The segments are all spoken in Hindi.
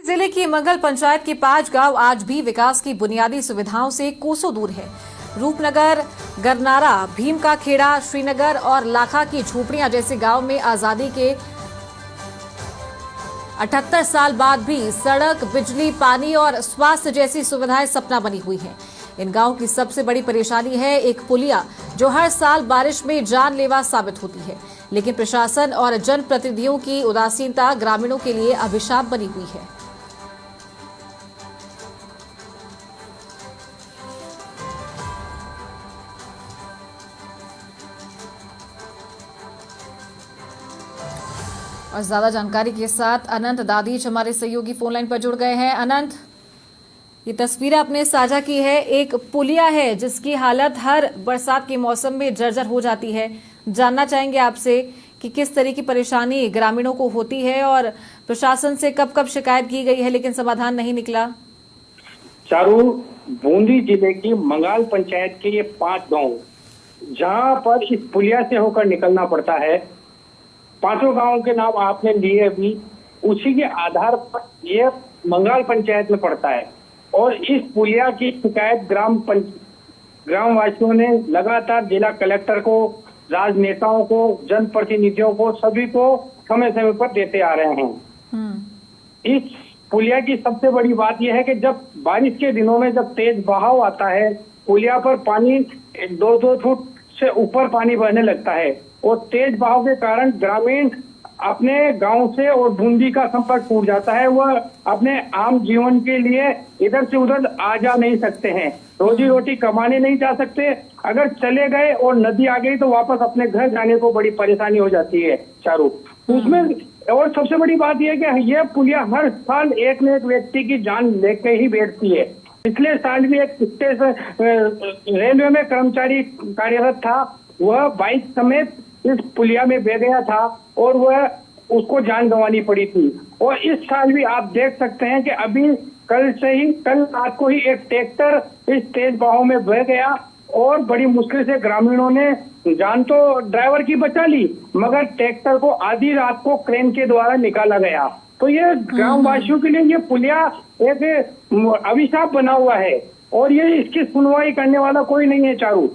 जिले की मंगल पंचायत के 5 गांव आज भी विकास की बुनियादी सुविधाओं से कोसों दूर है। रूपनगर, गरनारा, भीम का खेड़ा, श्रीनगर और लाखा की झोपड़ियां जैसे गांव में आजादी के 78 साल बाद भी सड़क, बिजली, पानी और स्वास्थ्य जैसी सुविधाएं सपना बनी हुई हैं। इन गांवों की सबसे बड़ी परेशानी है एक पुलिया, जो हर साल बारिश में जानलेवा साबित होती है। लेकिन प्रशासन और जनप्रतिनिधियों की उदासीनता ग्रामीणों के लिए अभिशाप बनी हुई है। और ज्यादा जानकारी के साथ अनंत दादीज हमारे सहयोगी फोन लाइन पर जुड़ गए हैं। अनंत, ये तस्वीरें आपने साझा की है, एक पुलिया है जिसकी हालत हर बरसात के मौसम में जर्जर हो जाती है। जानना चाहेंगे आपसे कि किस तरह की परेशानी ग्रामीणों को होती है और प्रशासन से कब कब शिकायत की गई है लेकिन समाधान नहीं निकला। चारू, बूंदी जिले की मंगाल पंचायत के ये 5 गांव जहां पर इस पुलिया से होकर निकलना पड़ता है, 5 गांवों के नाम आपने लिए अभी, उसी के आधार पर ये मंगाल पंचायत में पड़ता है। और इस पुलिया की शिकायत ग्रामवासियों ने लगातार जिला कलेक्टर को, राजनेताओं को, जनप्रतिनिधियों को, सभी को समय समय पर देते आ रहे हैं। इस पुलिया की सबसे बड़ी बात यह है कि जब बारिश के दिनों में जब तेज बहाव आता है, पुलिया पर पानी 2-2 फुट से ऊपर पानी बहने लगता है और तेज बहाव के कारण ग्रामीण अपने गांव से और बूंदी का संपर्क टूट जाता है। वह अपने आम जीवन के लिए इधर से उधर आ जा नहीं सकते हैं, रोजी रोटी कमाने नहीं जा सकते। अगर चले गए और नदी आ गई तो वापस अपने घर जाने को बड़ी परेशानी हो जाती है। चारू, उसमें और सबसे बड़ी बात यह है कि यह पुलिया हर साल एक न एक व्यक्ति की जान लेके ही बैठती है। पिछले साल भी एक रेलवे में कर्मचारी कार्यरत था, वह बाइक समेत इस पुलिया में बह गया था और वह उसको जान गंवानी पड़ी थी। और इस साल भी आप देख सकते हैं कि अभी कल रात को ही एक ट्रैक्टर इस तेज बहाव में बह गया और बड़ी मुश्किल से ग्रामीणों ने जान तो ड्राइवर की बचा ली, मगर ट्रैक्टर को आधी रात को क्रेन के द्वारा निकाला गया। तो ये ग्रामवासियों के लिए ये पुलिया एक अभिशाप बना हुआ है और ये इसकी सुनवाई करने वाला कोई नहीं है। चारू,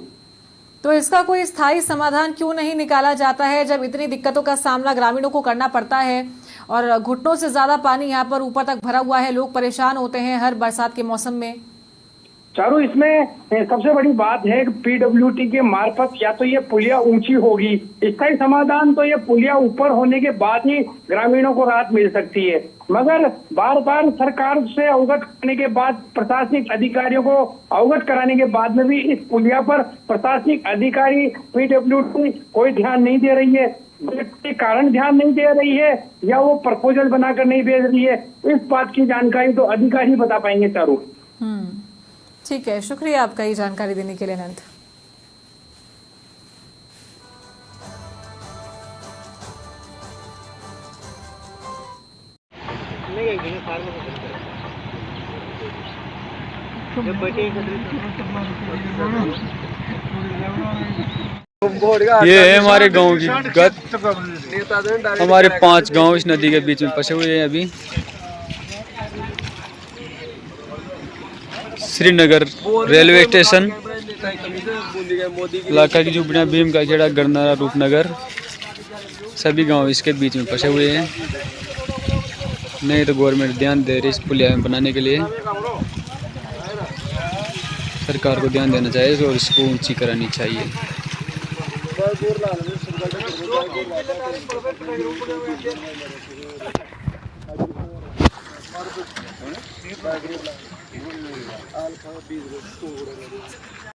तो इसका कोई स्थायी समाधान क्यों नहीं निकाला जाता है जब इतनी दिक्कतों का सामना ग्रामीणों को करना पड़ता है और घुटनों से ज्यादा पानी यहाँ पर ऊपर तक भरा हुआ है, लोग परेशान होते हैं हर बरसात के मौसम में। चारू, इसमें सबसे बड़ी बात है कि पीडब्ल्यूडी के मार्फत या तो ये पुलिया ऊंची होगी, स्थायी समाधान तो ये पुलिया ऊपर होने के बाद ही ग्रामीणों को राहत मिल सकती है। मगर बार बार सरकार से अवगत करने के बाद, प्रशासनिक अधिकारियों को अवगत कराने के बाद में भी इस पुलिया पर प्रशासनिक अधिकारी पीडब्ल्यूडी कोई ध्यान नहीं दे रही है। के कारण ध्यान नहीं दे रही है या वो प्रपोजल बनाकर नहीं भेज रही है, इस बात की जानकारी तो अधिकारी बता पाएंगे। चारू, ठीक है, शुक्रिया आपका ये जानकारी देने के लिए अनंत। ये है हमारे गांव की गत, हमारे 5 गांव इस नदी के बीच में फंसे हुए हैं। अभी श्रीनगर रेलवे स्टेशन, लाखा की झोपड़ियाँ, भीम का खेड़ा, गरनारा, रूपनगर, सभी गांव इसके बीच में फंसे हुए हैं। नहीं तो गवर्नमेंट ध्यान दे रही इस पुलिया में बनाने के लिए, सरकार को ध्यान देना चाहिए और इसको ऊंची करानी चाहिए।